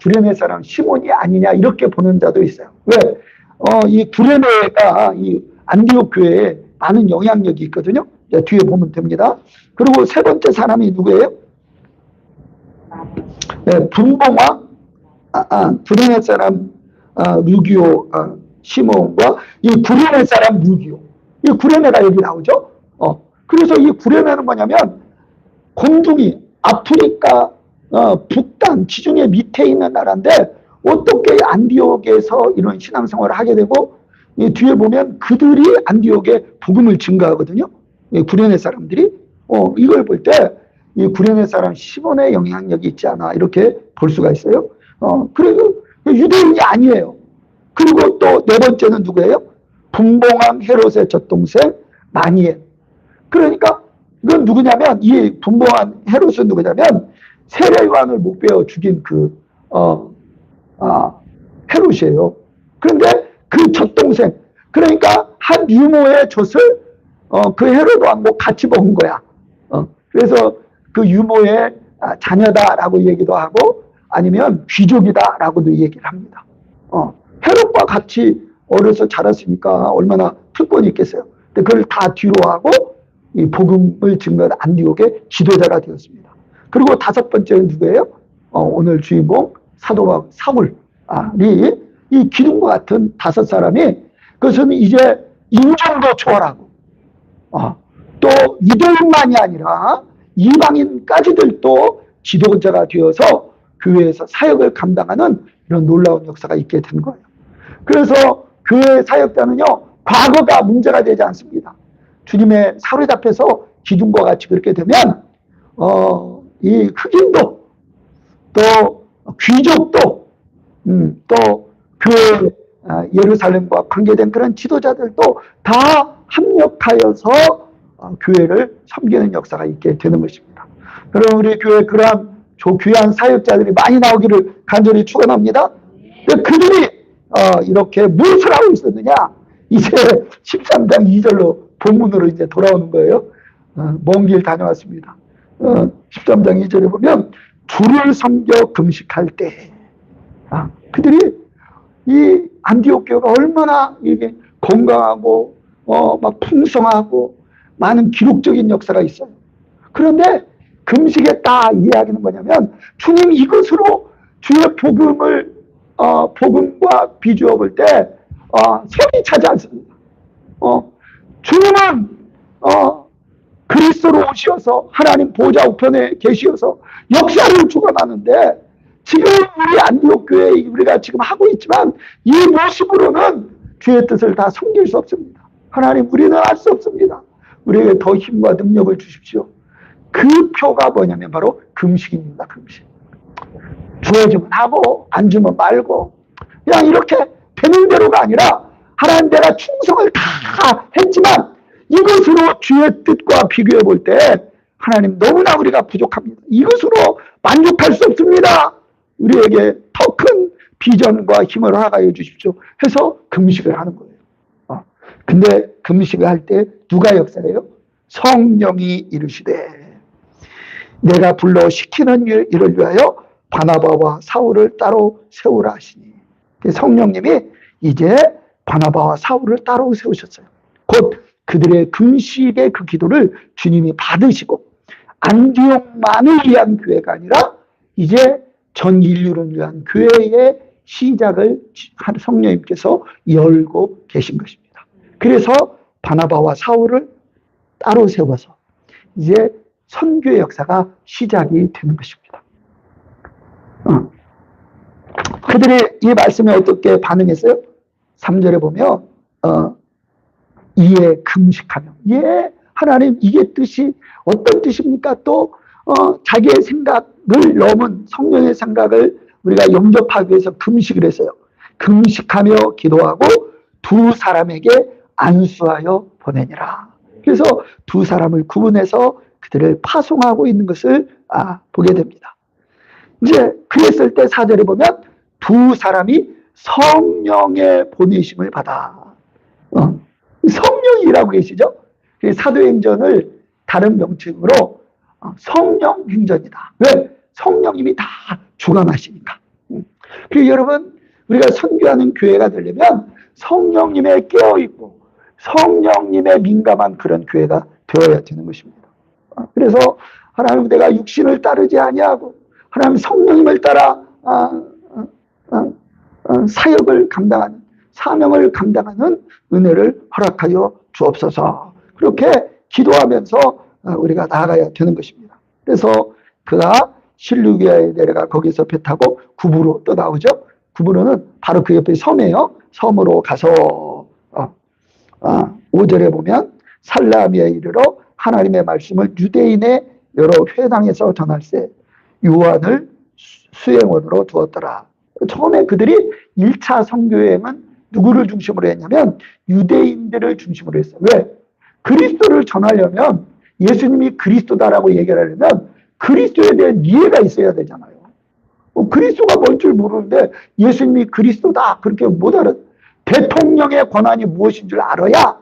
S1: 구레네 사람 시몬이 아니냐 이렇게 보는 자도 있어요. 왜? 이 구레네가 이 안디옥 교회에 많은 영향력이 있거든요. 이제 뒤에 보면 됩니다. 그리고 세 번째 사람이 누구예요? 네, 분봉왕, 구레네 사람 루기오 시몬과 이 구레네 사람 루기오. 이 구레네가 여기 나오죠. 그래서 이 구레네는 뭐냐면 곤둥이 아프리카 북단 지중해 밑에 있는 나라인데 어떻게 안디옥에서 이런 신앙생활을 하게 되고 이 뒤에 보면 그들이 안디옥에 복음을 증가하거든요. 이 구레네 사람들이 이걸 볼 때 이 구레네 사람 시몬의 영향력이 있지 않아 이렇게 볼 수가 있어요. 그리고 유대인이 아니에요. 그리고 또 네 번째는 누구예요? 분봉왕 헤롯의 젖동생 마니엘. 그러니까 이건 누구냐면 이 분봉왕 헤롯은 누구냐면 세례요한을 못 베어 죽인 그 헤롯이에요. 그런데 그 젖동생, 그러니까 한 유모의 젖을 그 헤롯 왕과 같이 먹은 거야. 그래서 그 유모의 자녀다라고 얘기도 하고 아니면 귀족이다라고도 얘기를 합니다. 헤롯과 같이 어려서 자랐으니까 얼마나 특권이 있겠어요. 근데 그걸 다 뒤로 하고 이 복음을 증거한 안디옥의 지도자가 되었습니다. 그리고 다섯 번째는 누구예요? 오늘 주인공 사도 사울이 이 기둥과 같은 다섯 사람이 그것은 이제 인종도 초월하고 또 유대인만이 아니라 이방인까지들도 지도자가 되어서 교회에서 사역을 감당하는 이런 놀라운 역사가 있게 된 거예요. 그래서 교회 사역자는요 과거가 문제가 되지 않습니다. 주님의 사로잡혀서 기둥과 같이 그렇게 되면 이 흑인도 또 귀족도 또 교회 예루살렘과 관계된 그런 지도자들도 다 합력하여서 교회를 섬기는 역사가 있게 되는 것입니다. 여러분 우리 교회 그러한 귀한 사역자들이 많이 나오기를 간절히 축원합니다. 그들이 이렇게 무엇을 하고 있었느냐? 이제 13장 2절로 본문으로 이제 돌아오는 거예요. 먼 길 다녀왔습니다. 13장 2절에 보면 주를 섬겨 금식할 때 그들이 이 안디옥 교회가 얼마나 이게 건강하고 막 풍성하고 많은 기록적인 역사가 있어요. 그런데 금식의 딱 이야기는 뭐냐면 주님 이것으로 주의 복음을 복음과 비주어 볼 때 손이 차지 않습니다. 주님은 그리스도로 오셔서 하나님 보좌 우편에 계시어서 역사를 주관하는데 지금 우리 안디옥 교회 우리가 지금 하고 있지만 이 모습으로는 주의 뜻을 다 섬길 수 없습니다. 하나님 우리는 할 수 없습니다. 우리에게 더 힘과 능력을 주십시오. 그 표가 뭐냐면 바로 금식입니다. 금식. 주어지면 하고 안 주면 말고 그냥 이렇게 되는 대로가 아니라 하나님 내가 충성을 다 했지만 이것으로 주의 뜻과 비교해 볼 때 하나님 너무나 우리가 부족합니다. 이것으로 만족할 수 없습니다. 우리에게 더 큰 비전과 힘을 허락하여 주십시오. 해서 금식을 하는 거예요. 근데 금식을 할 때 누가 역사해요? 성령이 이르시되 내가 불러 시키는 일을 위하여 바나바와 사울을 따로 세우라 하시니 성령님이 이제 바나바와 사울을 따로 세우셨어요. 곧 그들의 금식의 그 기도를 주님이 받으시고 안디옥만을 위한 교회가 아니라 이제 전 인류를 위한 교회의 시작을 성령님께서 열고 계신 것입니다. 그래서 바나바와 사울을 따로 세워서 이제 선교의 역사가 시작이 되는 것입니다. 그들이 이 말씀에 어떻게 반응했어요? 3절에 보면 이에 금식하며 하나님 이게 뜻이 어떤 뜻입니까? 또 자기의 생각을 넘은 성령의 생각을 우리가 영접하기 위해서 금식을 했어요. 금식하며 기도하고 두 사람에게 안수하여 보내니라. 그래서 두 사람을 구분해서 그들을 파송하고 있는 것을 보게 됩니다. 이제 그랬을 때 4절에 보면 두 사람이 성령의 보내심을 받아. 성령이 일하고 계시죠? 사도행전을 다른 명칭으로 성령 행전이다. 왜? 성령님이 다 주관하시니까. 그리고 여러분 우리가 선교하는 교회가 되려면 성령님에 깨어있고 성령님의 민감한 그런 교회가 되어야 되는 것입니다. 그래서 하나님 내가 육신을 따르지 아니하고 하나님 성령님을 따라 사역을 감당하는 사명을 감당하는 은혜를 허락하여 주옵소서. 그렇게 기도하면서 우리가 나아가야 되는 것입니다. 그래서 그가 실루기아에 내려가 거기서 배 타고 구부로 또 나오죠. 구부로는 바로 그 옆에 섬이에요. 섬으로 가서 5절에 보면 살라미에 이르러 하나님의 말씀을 유대인의 여러 회당에서 전할세 요한을 수행원으로 두었더라. 처음에 그들이 1차 선교여행은 누구를 중심으로 했냐면 유대인들을 중심으로 했어요. 왜? 그리스도를 전하려면 예수님이 그리스도다라고 얘기를 하려면 그리스도에 대한 이해가 있어야 되잖아요. 그리스도가 뭔 줄 모르는데 예수님이 그리스도다 그렇게 못 알아. 대통령의 권한이 무엇인 줄 알아야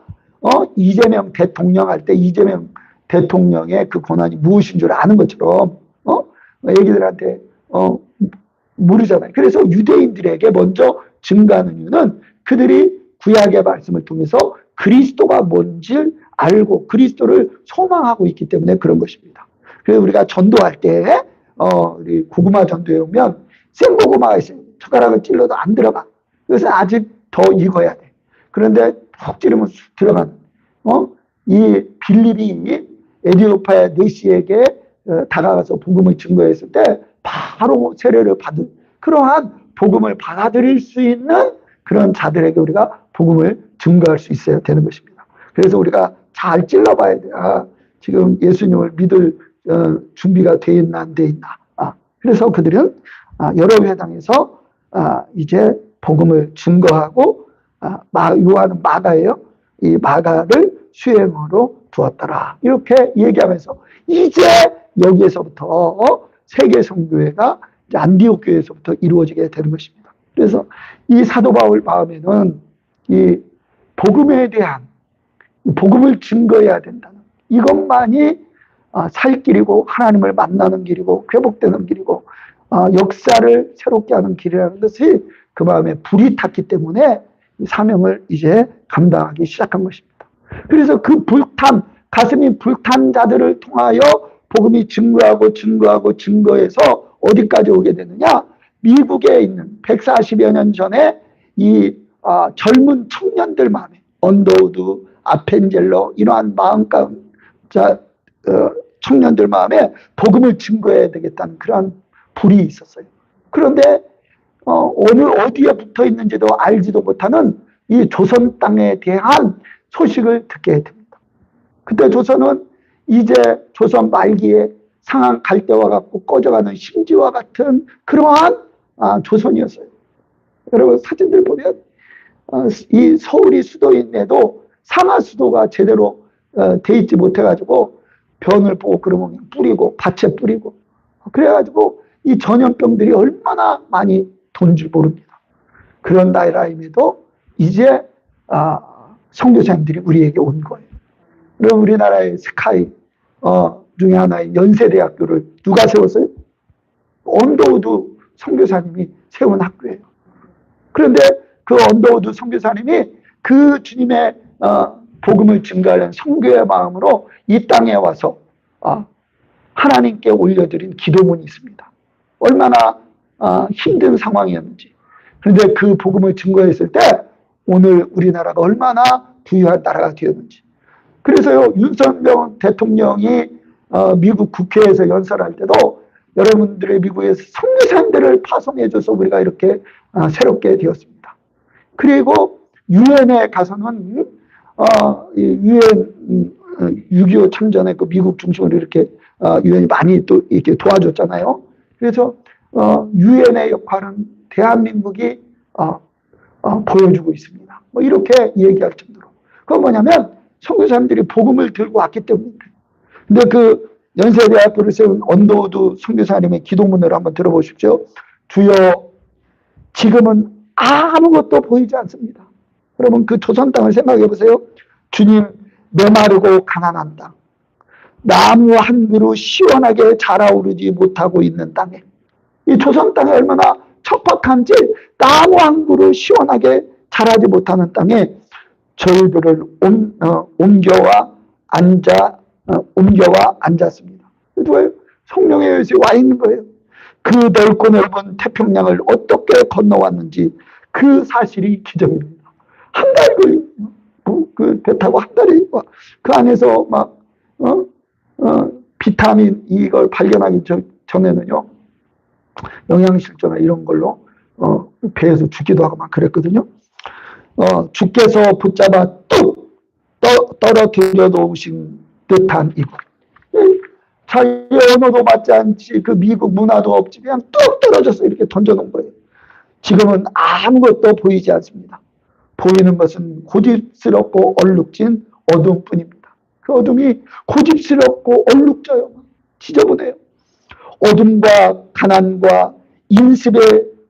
S1: 이재명 대통령 할 때 이재명 대통령의 그 권한이 무엇인 줄 아는 것처럼 애기들한테 모르잖아요. 그래서 유대인들에게 먼저 증가하는 이유는 그들이 구약의 말씀을 통해서 그리스도가 뭔지 알고 그리스도를 소망하고 있기 때문에 그런 것입니다. 그래서 우리가 전도할 때 우리 고구마 전도에 오면 생고구마가 있어요. 젓가락을 찔러도 안 들어가. 그래서 아직 더 익어야 돼. 그런데 푹 찌르면 쑥 들어가는 이 빌립이 에디오파의 네시에게 다가가서 복음을 증거했을 때 바로 세례를 받은 그러한 복음을 받아들일 수 있는 그런 자들에게 우리가 복음을 증거할 수 있어야 되는 것입니다. 그래서 우리가 잘 찔러봐야 돼. 지금 예수님을 믿을 준비가 돼 있나 안 돼 있나. 그래서 그들은 여러 회당에서 이제 복음을 증거하고 요한은 마가예요. 이 마가를 수행으로 두었더라. 이렇게 얘기하면서 이제 여기에서부터 세계 선교회가 안디옥 교회에서부터 이루어지게 되는 것입니다. 그래서 이 사도 바울 마음에는 이 복음에 대한 복음을 증거해야 된다는 이것만이 살 길이고 하나님을 만나는 길이고 회복되는 길이고 역사를 새롭게 하는 길이라는 것이 그 마음에 불이 탔기 때문에 이 사명을 이제 감당하기 시작한 것입니다. 그래서 그 불탄 가슴이 불탄 자들을 통하여 복음이 증거해서 어디까지 오게 되느냐? 미국에 있는 140여 년 전에 이 젊은 청년들 마음에 언더우드, 아펜젤러 이러한 마음가운 청년들 마음에 복음을 증거해야 되겠다는 그러한 불이 있었어요. 그런데 어디에 붙어 있는지도 알지도 못하는 이 조선 땅에 대한 소식을 듣게 됩니다. 그때 조선은 이제 조선 말기에 상한 갈대와 같고 꺼져가는 심지와 같은 그러한 조선이었어요. 여러분 사진들 보면 이 서울이 수도인데도 상하 수도가 제대로 돼 있지 못해가지고 변을 보고 그러면 뿌리고 밭에 뿌리고 그래가지고 이 전염병들이 얼마나 많이 도는 줄 모릅니다. 그런 나라임에도 이제 선교사님들이 우리에게 온 거예요. 그럼 우리나라의 스카이 중에 하나의 연세대학교를 누가 세웠어요? 언더우드 선교사님이 세운 학교예요. 그런데 그 언더우드 선교사님이 그 주님의 복음을 증거하는 선교의 마음으로 이 땅에 와서 하나님께 올려드린 기도문이 있습니다. 얼마나 힘든 상황이었는지. 그런데 그 복음을 증거했을 때 오늘 우리나라가 얼마나 부유한 나라가 되었는지. 그래서요, 윤석열 대통령이 미국 국회에서 연설할 때도 여러분들의 미국에서 선교사님들을 파송해줘서 우리가 이렇게 새롭게 되었습니다. 그리고 유엔에 가서는 유엔 6.25 참전에 그 미국 중심으로 이렇게 유엔이 많이 또 이렇게 도와줬잖아요. 그래서 유엔의 역할은 대한민국이 보여주고 있습니다. 뭐 이렇게 얘기할 정도로. 그건 뭐냐면 선교사님들이 복음을 들고 왔기 때문입니다. 근데 그 연세대학교를 세운 언더우드 선교사님의 기도문을 한번 들어보십시오. 주여, 지금은 아무것도 보이지 않습니다. 여러분 그 조선 땅을 생각해 보세요. 주님, 메마르고 가난한 땅, 나무 한 그루 시원하게 자라오르지 못하고 있는 땅에, 이 조선 땅이 얼마나 척박한지 나무 한 그루 시원하게 자라지 못하는 땅에 저희들을 옮겨와 앉았습니다. 누가요? 성령의 의식이 와 있는 거예요. 그 넓고 넓은 태평양을 어떻게 건너왔는지 그 사실이 기적입니다. 한 달 걸려요. 그 배 타고 한 달이 그 안에서 막 비타민 이걸 발견하기 전에는요, 영양실조나 이런 걸로 배에서 죽기도 하고 막 그랬거든요. 주께서 붙잡아 뚝 떨어뜨려 놓으신 듯한 이곳. 자기 언어도 맞지 않지, 그 미국 문화도 없지, 그냥 뚝 떨어져서 이렇게 던져놓은 거예요. 지금은 아무것도 보이지 않습니다. 보이는 것은 고집스럽고 얼룩진 어둠뿐입니다. 그 어둠이 고집스럽고 얼룩져요. 지저분해요. 어둠과 가난과 인습에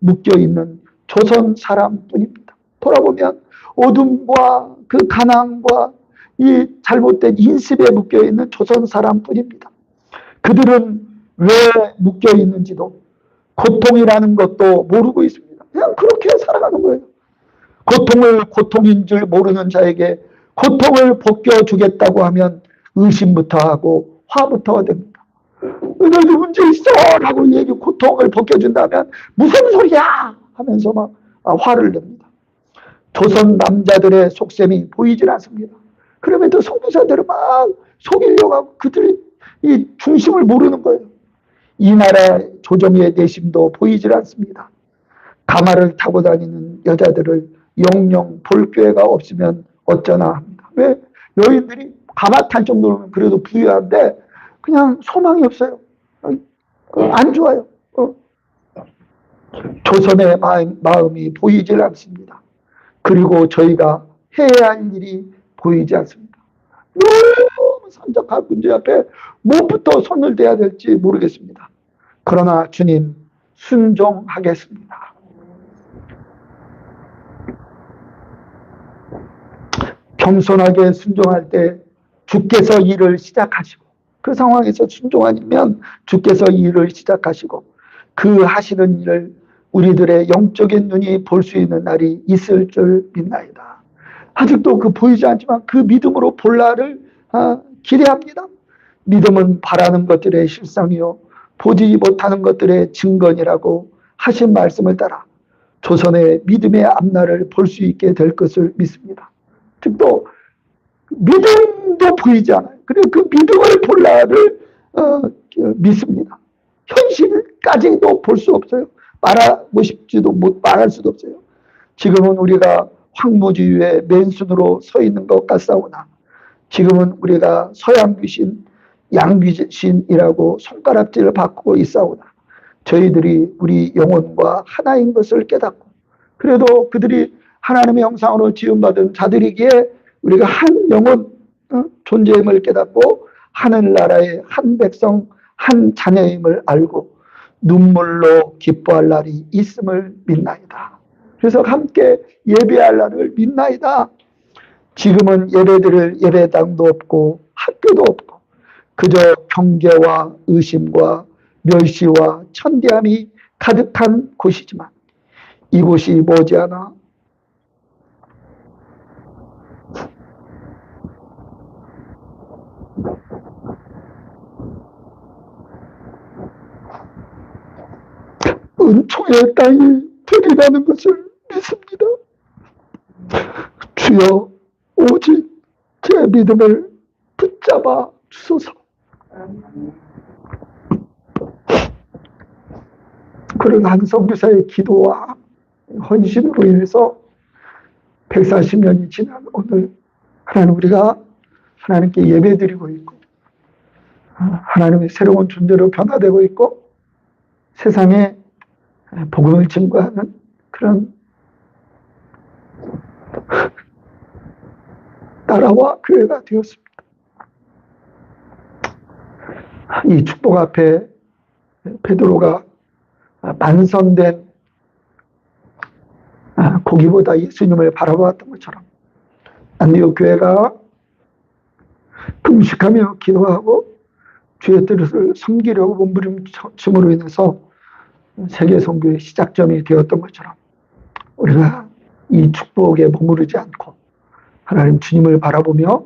S1: 묶여있는 조선 사람뿐입니다. 돌아보면 어둠과 그 가난과 이 잘못된 인습에 묶여있는 조선 사람뿐입니다. 그들은 왜 묶여있는지도 고통이라는 것도 모르고 있습니다. 그냥 그렇게 살아가는 거예요. 고통을 고통인 줄 모르는 자에게 고통을 벗겨주겠다고 하면 의심부터 하고 화부터 됩니다. 너도 문제 있어 라고 고통을 벗겨준다면 무슨 소리야 하면서 막 화를 냅니다. 조선 남자들의 속셈이 보이질 않습니다. 그럼에도 선교사들은 막 속이려고 하고 그들이 이 중심을 모르는 거예요. 이 나라의 조정의 내심도 보이질 않습니다. 가마를 타고 다니는 여자들을 영영 볼 기회가 없으면 어쩌나 합니다. 왜? 여인들이 가마 탈 정도면 그래도 부유한데 그냥 소망이 없어요. 안 좋아요. 조선의 마음이 보이질 않습니다. 그리고 저희가 해야 할 일이 보이지 않습니다. 너무 산적한 문제 앞에 무엇부터 손을 대야 될지 모르겠습니다. 그러나 주님 순종하겠습니다. 겸손하게 순종할 때 주께서 일을 시작하시고, 그 상황에서 순종 아니면 주께서 일을 시작하시고 그 하시는 일을 우리들의 영적인 눈이 볼 수 있는 날이 있을 줄 믿나이다. 아직도 그 보이지 않지만 그 믿음으로 볼 날을 기대합니다. 믿음은 바라는 것들의 실상이요 보지 못하는 것들의 증거니라고 하신 말씀을 따라 조선의 믿음의 앞날을 볼 수 있게 될 것을 믿습니다. 즉 또 믿음도 보이지 않아요. 그리고 그 믿음을 볼 날을 믿습니다. 현실까지도 볼 수 없어요. 말하고 싶지도 말할 수도 없어요. 지금은 우리가 황무지위에 맨손으로 서 있는 것 같사오나 지금은 우리가 서양 귀신, 양귀신이라고 손가락질을 받고 있사오나 저희들이 우리 영혼과 하나인 것을 깨닫고 그래도 그들이 하나님의 형상으로 지음받은 자들이기에 우리가 한 영혼 존재임을 깨닫고 하늘나라의 한 백성 한 자녀임을 알고 눈물로 기뻐할 날이 있음을 믿나이다. 그래서 함께 예배할 날을 믿나이다. 지금은 예배드릴 예배당도 없고 학교도 없고 그저 경계와 의심과 멸시와 천대함이 가득한 곳이지만 이곳이 머지않아 은총의 땅이 되리라는 것을 믿습니다. 주여 오직 제 믿음을 붙잡아 주소서. 그런 한 선교사의 기도와 헌신으로 인해서 140년이 지난 오늘 하나님 우리가 하나님께 예배드리고 있고 하나님의 새로운 존재로 변화되고 있고 세상에 복음을 증거하는 그런 나라와 교회가 되었습니다. 이 축복 앞에 베드로가 만선된 고기보다 예수님을 바라보았던 것처럼 안디옥 교회가 금식하며 기도하고 주의 뜻을 섬기려고 몸부림침으로 인해서 세계 선교의 시작점이 되었던 것처럼 우리가 이 축복에 머무르지 않고 하나님 주님을 바라보며